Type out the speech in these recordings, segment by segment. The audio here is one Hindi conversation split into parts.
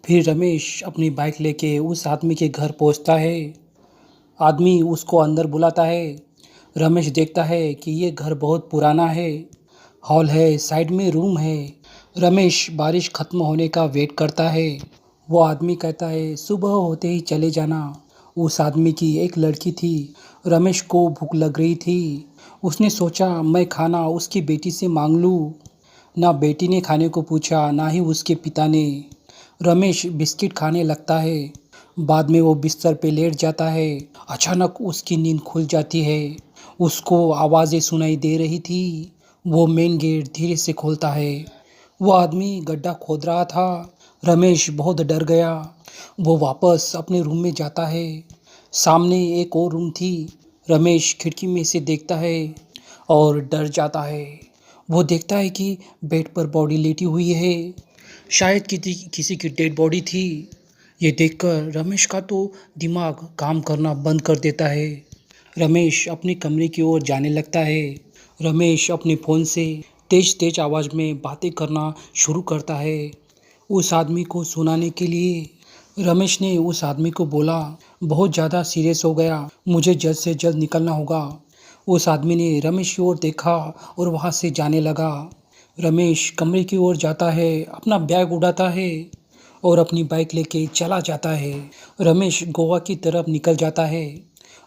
फिर रमेश अपनी बाइक लेके उस आदमी के घर पहुंचता है। आदमी उसको अंदर बुलाता है। रमेश देखता है कि ये घर बहुत पुराना है। हॉल है, साइड में रूम है। रमेश बारिश खत्म होने का वेट करता है। वो आदमी कहता है सुबह होते ही चले जाना। उस आदमी की एक लड़की थी। रमेश को भूख लग रही थी। उसने सोचा मैं खाना उसकी बेटी से मांग लूँ। ना बेटी ने खाने को पूछा, ना ही उसके पिता ने। रमेश बिस्किट खाने लगता है। बाद में वो बिस्तर पे लेट जाता है। अचानक उसकी नींद खुल जाती है। उसको आवाज़ें सुनाई दे रही थी। वो मेन गेट धीरे से खोलता है। वो आदमी गड्ढा खोद रहा था। रमेश बहुत डर गया। वो वापस अपने रूम में जाता है। सामने एक और रूम थी। रमेश खिड़की में से देखता है और डर जाता है। वो देखता है कि बेड पर बॉडी लेटी हुई है। शायद किसी किसी की डेड बॉडी थी। ये देखकर रमेश का तो दिमाग काम करना बंद कर देता है। रमेश अपने कमरे की ओर जाने लगता है। रमेश अपने फ़ोन से तेज तेज आवाज़ में बातें करना शुरू करता है उस आदमी को सुनाने के लिए। रमेश ने उस आदमी को बोला, बहुत ज़्यादा सीरियस हो गया, मुझे जल्द से जल्द निकलना होगा। उस आदमी ने रमेश की ओर देखा और वहाँ से जाने लगा। रमेश कमरे की ओर जाता है, अपना बैग उठाता है और अपनी बाइक लेके चला जाता है। रमेश गोवा की तरफ निकल जाता है।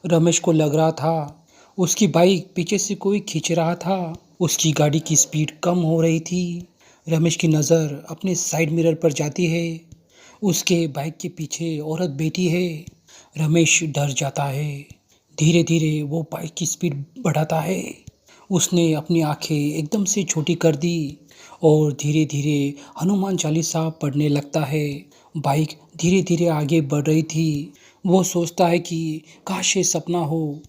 रमेश को लग रहा था उसकी बाइक पीछे से कोई खींच रहा था। उसकी गाड़ी की स्पीड कम हो रही थी। रमेश की नज़र अपने साइड मिरर पर जाती है। उसके बाइक के पीछे औरत बैठी है। रमेश डर जाता है। धीरे धीरे वो बाइक की स्पीड बढ़ाता है। उसने अपनी आंखें एकदम से छोटी कर दी और धीरे धीरे हनुमान चालीसा पढ़ने लगता है। बाइक धीरे धीरे आगे बढ़ रही थी। वो सोचता है कि काश ये सपना हो,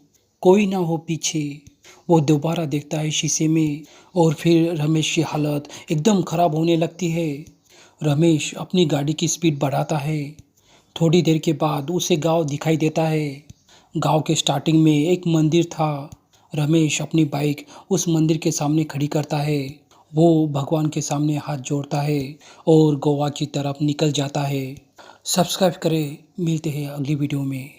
कोई ना हो पीछे। वो दोबारा देखता है शीशे में और फिर रमेश की हालत एकदम खराब होने लगती है। रमेश अपनी गाड़ी की स्पीड बढ़ाता है। थोड़ी देर के बाद उसे गांव दिखाई देता है। गांव के स्टार्टिंग में एक मंदिर था। रमेश अपनी बाइक उस मंदिर के सामने खड़ी करता है। वो भगवान के सामने हाथ जोड़ता है और गोवा की तरफ निकल जाता है। सब्सक्राइब करें, मिलते हैं अगली वीडियो में।